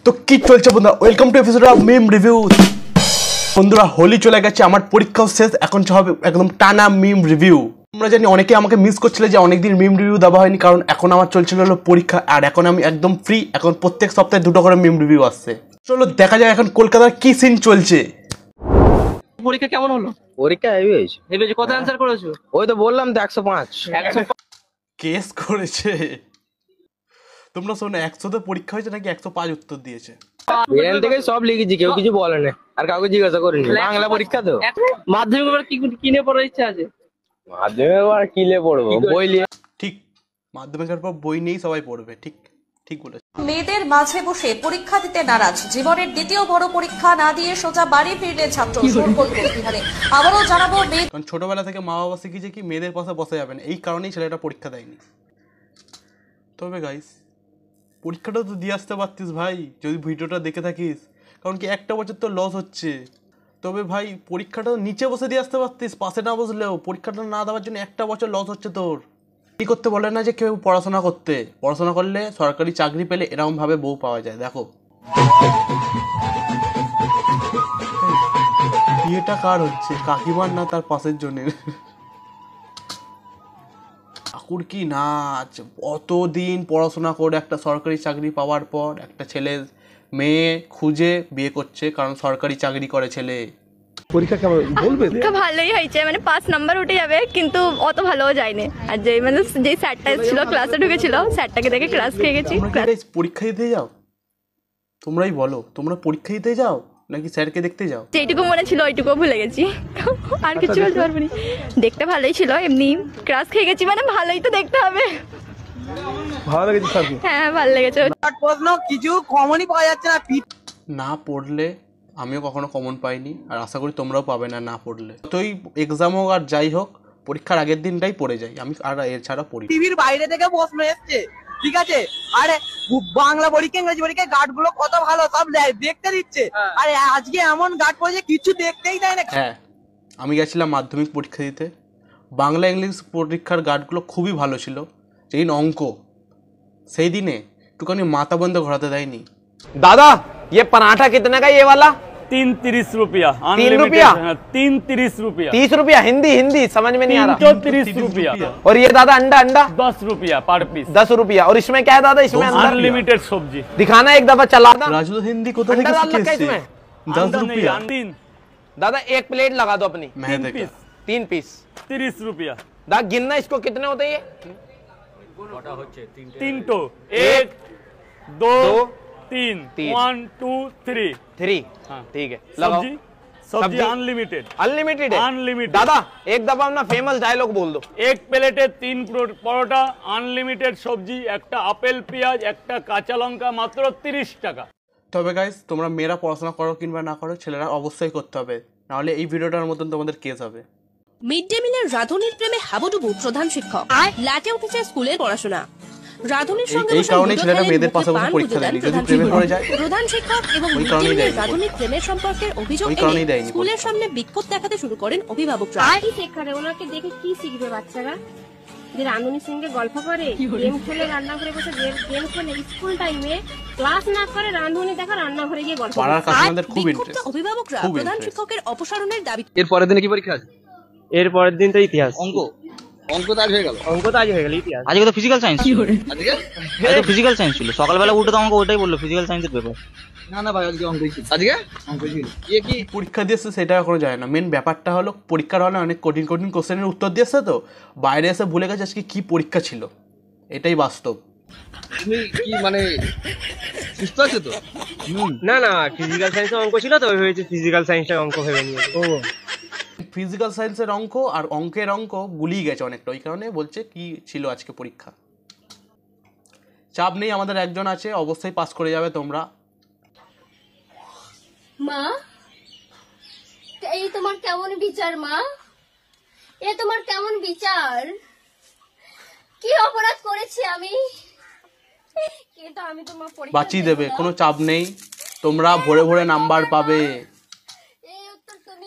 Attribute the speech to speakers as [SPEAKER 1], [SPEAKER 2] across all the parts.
[SPEAKER 1] তো কি চলছে বন্ধুরা, welcome to episode of meme review. বন্ধুরা হোলি চলে গেছে, আমার পরীক্ষাও শেষ, এখন হবে একদম টানা মিম রিভিউ। তোমরা জানি অনেকে আমাকে মিস করছিলে যে অনেকদিন মিম রিভিউ দেওয়া হয়নি, কারণ এখন আমার চলছিল হলো পরীক্ষা, আর এখন আমি একদম ফ্রি। এখন প্রত্যেক সপ্তাহে দুটো করে মিম রিভিউ আসছে। চলো দেখা যায় এখন কলকাতার কি সিন চলছে।
[SPEAKER 2] পরীক্ষা কেমন হলো?
[SPEAKER 3] পরীক্ষা হেভি হয়েছে।
[SPEAKER 2] হেভি হয়েছে। কত অ্যানসার করেছো?
[SPEAKER 3] ওই তো বললাম তো 105।
[SPEAKER 1] কেস করেছে। তোমরা শোনো, 100তে পরীক্ষা হয়েছে নাকি 105 উত্তর দিয়েছে?
[SPEAKER 3] এখান থেকে সব লিখেছি, কেউ কিছু বলে না, আর কাউকে জিজ্ঞাসা করিনি। বাংলা পরীক্ষা তো।
[SPEAKER 2] মাধ্যমিক এবার কি কিনে পড়ার ইচ্ছা আছে?
[SPEAKER 3] মাধ্যমিক আর কিলে পড়বো, বই নিয়ে।
[SPEAKER 1] ঠিক, মাধ্যমিকের পর বই নিয়েই সবাই পড়বে। ঠিক ঠিক বলেছে।
[SPEAKER 4] মেয়েদের মাঝে বসে পরীক্ষা দিতে নারাজ, জীবনের দ্বিতীয় বড় পরীক্ষা না দিয়ে সোজা বাড়ি ফিরলেন ছাত্র। শোরগোল কোচবিহারে। আবারও জানাবো,
[SPEAKER 1] কারণ ছোটবেলা থেকে মা বাবা শিখিয়েছে কি মেয়েদের পাশে বসে যাবেন, এই কারণেই ছেলেটা পরীক্ষা দেয়নি। তবে গাইস, পরীক্ষাটা তো দিয়ে আসতে পারতিস ভাই, যদি ভিডিওটা দেখে থাকিস। কারণ কি একটা বছর তো লস হচ্ছে। তবে ভাই পরীক্ষাটা নিচে বসে দিয়ে আসতে পারতিস, পাশে না বসলেও। পরীক্ষাটা না দেওয়ার জন্য একটা বছর লস হচ্ছে তোর। কি করতে বলে না যে কেউ পড়াশোনা করতে, পড়াশোনা করলে সরকারি চাকরি পেলে এরকম ভাবে বউ পাওয়া যায়। দেখো বিয়েটা কার হচ্ছে, কাকিমার না তার পাশের জনের? ঠাকুর কি নাচ! অতদিন পড়াশোনা করে একটা সরকারি চাকরি পাওয়ার পর একটা ছেলে মেয়ে খুঁজে বিয়ে করছে, কারণ সরকারি চাকরি করে ছেলে।
[SPEAKER 5] পরীক্ষা কেমন বলবে?
[SPEAKER 6] পরীক্ষা ভালোই হয়েছে, মানে 5 নাম্বার উঠে যাবে, কিন্তু অত ভালোও যায়নি। আর যে স্যারটা ছিল ক্লাসে ঢুকেছিল, স্যারটাকে দেখে ক্লাস খেয়ে গেছি।
[SPEAKER 1] পরীক্ষা দিতে যাও? তোমরাই বলো, তোমরা পরীক্ষা দিতে যাও নাকি স্যারকে দেখতে যাও?
[SPEAKER 6] যেটুকু মনে ছিল ওইটুকু ভুলে গেছি, আর কিছু বলতে পারবো না। দেখতে ভালোই ছিল, এমনি ক্লাস খেয়ে গেছি, মানে ভালোই তো দেখতে হবে।
[SPEAKER 5] ভালো লেগেছে স্যারকে?
[SPEAKER 6] হ্যাঁ ভালো লেগেছে।
[SPEAKER 2] প্রশ্ন কিছু কমনই পাওয়া যাচ্ছে না।
[SPEAKER 1] না পড়লে আমিও কখনো কমন পাইনি, আর আশা করি তোমরাও পাবে না না পড়লে। যতই এক্সাম হোক আর যাই হোক, পরীক্ষার আগের দিনটাই পড়ে যাই আমি, আর এর ছাড়া পড়ি।
[SPEAKER 2] টিভির বাইরে থেকে প্রশ্ন এসছে, ঠিক আছে? আরে বাংলা পরীক্ষা, ইংরেজি পরীক্ষা গার্ড গুলো কত ভালো, সব দেখতে দিচ্ছে। আরে আজকে এমন গার্ড পড়েছে কিছু দেখতেই দেয় না।
[SPEAKER 1] হ্যাঁ, আমি গেছিলাম মাধ্যমিক পরীক্ষা দিতে। বাংলা ইংলিশ পরীক্ষার গার্ডগুলো খুবই ভালো ছিল। যেদিন অঙ্ক, সেই দিনে একটুখানি মাথা বন্ধ ঘোরাতে দেয়নি।
[SPEAKER 3] दादा ये पराठा कितने का ये वाला?
[SPEAKER 7] 330 रुपया।
[SPEAKER 3] 3 रुपया?
[SPEAKER 7] 330 रुपया।
[SPEAKER 3] 30 रुपया? हिंदी हिंदी समझ में नहीं आ रहा।
[SPEAKER 7] 330 रुपया।
[SPEAKER 3] और ये दादा अंडा अंडा
[SPEAKER 7] 10 रुपया पर पीस।
[SPEAKER 3] 10 रुपया। और इसमें क्या है दादा? इसमें अंदर
[SPEAKER 7] अनलिमिटेड सब्जी।
[SPEAKER 3] दिखाना एक दफा, चला दो।
[SPEAKER 1] রাজু হিন্দি কোথা থেকে শিখেছে? 10 रुपया।
[SPEAKER 3] दादा एक प्लेट लगा दो अपनी।
[SPEAKER 7] 3
[SPEAKER 3] पीस
[SPEAKER 7] 30 रुपया।
[SPEAKER 3] दादा गिनना इसको कितने होते हैं?
[SPEAKER 7] 3 तो 1 2 3 1 2 3
[SPEAKER 3] 3।
[SPEAKER 7] हाँ
[SPEAKER 3] ठीक है,
[SPEAKER 7] सब्जी सब्जी अनलिमिटेड।
[SPEAKER 3] अनलिमिटेड है
[SPEAKER 7] अनलिमिटेड।
[SPEAKER 3] दादा एक दफा अपना फेमस डायलॉग बोल दो।
[SPEAKER 7] एक प्लेटे 3 পরোটা, আনলিমিটেড সবজি, একটা আপেল পেঁয়াজ, একটা কাঁচা লঙ্কা, মাত্র 30 টাকা।
[SPEAKER 1] তবে গাইস, তোমরা মেয়েরা পড়াশোনা করো কিংবা না করো, ছেলেরা অবশ্যই করতে হবে, নাহলে এই ভিডিওটার মতন তোমাদের কেস হবে।
[SPEAKER 4] মিড ডে মিলের রাধুনির প্রেমে হাবুডুবু প্রধান শিক্ষক, লাটে উঠেছে স্কুলের পড়াশোনা। রাধুনির সঙ্গে
[SPEAKER 1] এই কারণেই ছেলেরা মেয়েদের পাশে বসে পরীক্ষা দেয়নি, যদি প্রেমে পড়ে যায়।
[SPEAKER 4] প্রধান শিক্ষক এবং
[SPEAKER 1] ওই কারণেই দেয়নি।
[SPEAKER 4] রাধুনির প্রেমের সম্পর্কের অভিযোগ এনে স্কুলের সামনে বিক্ষোভ দেখাতে শুরু করেন অভিভাবকরা।
[SPEAKER 8] কি শেখারে? ওনাকে দেখে কি শিখবে বাচ্চারা? যে রাঁধুনির সঙ্গে গল্প করে, গেম খেলে, রান্নাঘরে বসে গেম খেলে, স্কুল টাইমে ক্লাস না করে রাঁধুনি দেখা, রান্নাঘরে গিয়ে গল্প করে।
[SPEAKER 4] বিক্ষুব্ধ অভিভাবকরা প্রধান শিক্ষকের অপসারণের দাবি।
[SPEAKER 5] এর পরের দিনে কি পরীক্ষা আছে?
[SPEAKER 2] এর পরের দিন তো ইতিহাস।
[SPEAKER 5] অঙ্ক তো আজ হয়ে গেল।
[SPEAKER 2] অঙ্ক তো আজ হয়ে গেল। ইতিহাস
[SPEAKER 9] আজকে তো ফিজিক্যাল সায়েন্স ছিল।
[SPEAKER 5] আজকে
[SPEAKER 9] তো ফিজিক্যাল সায়েন্স ছিল, সকালবেলা উঠে তো আমাকে ওইটাই বললো ফিজিক্যাল সায়েন্সের পেপার।
[SPEAKER 5] না ভাই, আজকে অঙ্ক ছিল। আজকে অঙ্ক ছিল।
[SPEAKER 1] কি পরীক্ষা দিয়েছে সেটা এখনো যায় না। মেন ব্যাপারটা হলো পরীক্ষার হলে অনেক কঠিন কঠিন কোশ্চেনের উত্তর দিয়েছে, তো বাইরে এসে ভুলে গেছে আজকে কি পরীক্ষা ছিল। এটাই বাস্তব।
[SPEAKER 5] তুমি কি মানে সুস্থ আছো তো?
[SPEAKER 2] না না, ফিজিক্যাল সায়েন্সের অঙ্ক ছিল তো, ওই হয়েছে ফিজিক্যাল সায়েন্সের অঙ্ক ভেবে নিয়ে। ও
[SPEAKER 1] ফিজিক্যাল সায়েন্সের অঙ্ক আর অঙ্কের অঙ্ক গুলিয়ে গেছে অনেকটা, ওই কারণে বলছে কি ছিল আজকে পরীক্ষা। চাপ নেই, আমাদের একজন আছে, অবশ্যই পাস করে যাবে তোমরা।
[SPEAKER 8] মা, এই তোমার কেমন বিচার? মা, এ তোমার কেমন বিচার? কি অপরাধ করেছি আমি? কিন্তু আমি তোমার পরীক্ষা
[SPEAKER 1] বাঁচিয়ে দেবে, কোনো চাপ নেই, তোমরা ভরে ভরে নাম্বার পাবে।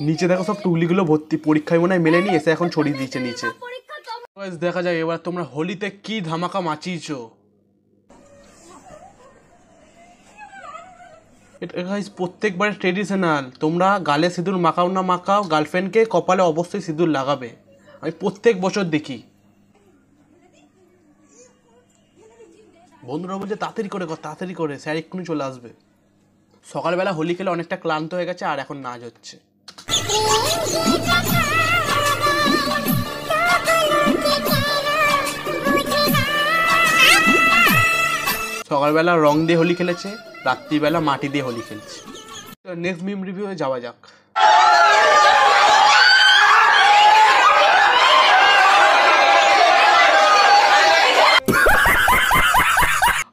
[SPEAKER 1] নিচে দেখো সব টুকলিগুলো ভর্তি, পরীক্ষায় মনে হয় মেলেনি, এসে এখন ছড়িয়ে দিয়েছে নিচে। দেখা যায় এবার তোমরা হোলিতে কি ধামাকা মাচিয়েছো। এটা গাইস প্রত্যেকবারে ট্রেডিশনাল। তোমরা গালে সিঁদুর মাখাও না মাখাও, গার্লফ্রেন্ডকে কপালে অবশ্যই সিঁদুর লাগাবে। আমি প্রত্যেক বছর দেখি। বন্ধুরা বলছে তাড়াতাড়ি করে কর, তাড়াতাড়ি করে, স্যার এক্ষুনি চলে আসবে। সকালবেলা হোলি খেলে অনেকটা ক্লান্ত হয়ে গেছে, আর এখন নাচ হচ্ছে। সকালবেলা রং দিয়ে হোলি খেলেছে, রাত্রিবেলা মাটি দিয়ে হোলি খেলছে। নেক্সট মিম রিভিউ যাওয়া যাক।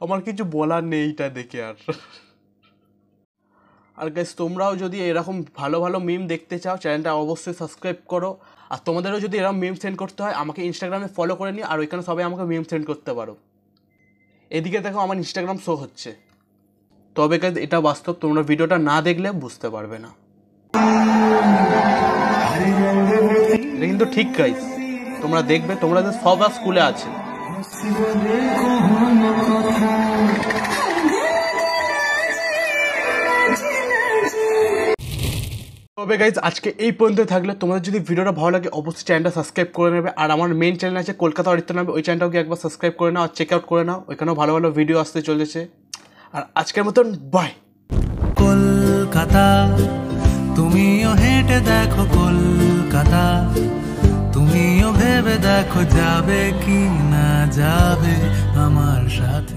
[SPEAKER 1] আমার কিছু বলার নেই এটা দেখে। আর গাইস তোমরাও যদি এরকম ভালো ভালো মিম দেখতে চাও, চ্যানেলটা অবশ্যই সাবস্ক্রাইব করো। আর তোমাদেরও যদি এরকম মিম সেন্ড করতে হয়, আমাকে ইনস্টাগ্রামে ফলো করে নিও, আর ওইখানে সবাই আমাকে মিম সেন্ড করতে পারো। এদিকে দেখো আমার ইনস্টাগ্রাম শো হচ্ছে। তবে গাইস এটা বাস্তব, তোমরা ভিডিওটা না দেখলে বুঝতে পারবে না। এটা কিন্তু ঠিক গাইস, তোমরা দেখবে, তোমরা যে সব স্কুলে আছে। তবে গাইজ আজকে এই পর্যন্ত থাকলে। তোমাদের যদি ভিডিওটা ভালো লাগে অবশ্যই চ্যানেলটা সাবস্ক্রাইব করে নেবে। আর আমার মেন চ্যানেল আছে কলকাতা অরিত্র নামে, ওই চ্যানেলটাকে একবার সাবস্ক্রাইব করে নাও আর চেক আউট করে নাও, ওইখানেও ভালো ভালো ভিডিও আসতে চলেছে। আর আজকের মতন বাই।
[SPEAKER 10] কলকাতা তুমিও হেঁটে দেখো, কলকাতা তুমিও ভেবে দেখো, যাবে কি না যাবে আমার সাথে।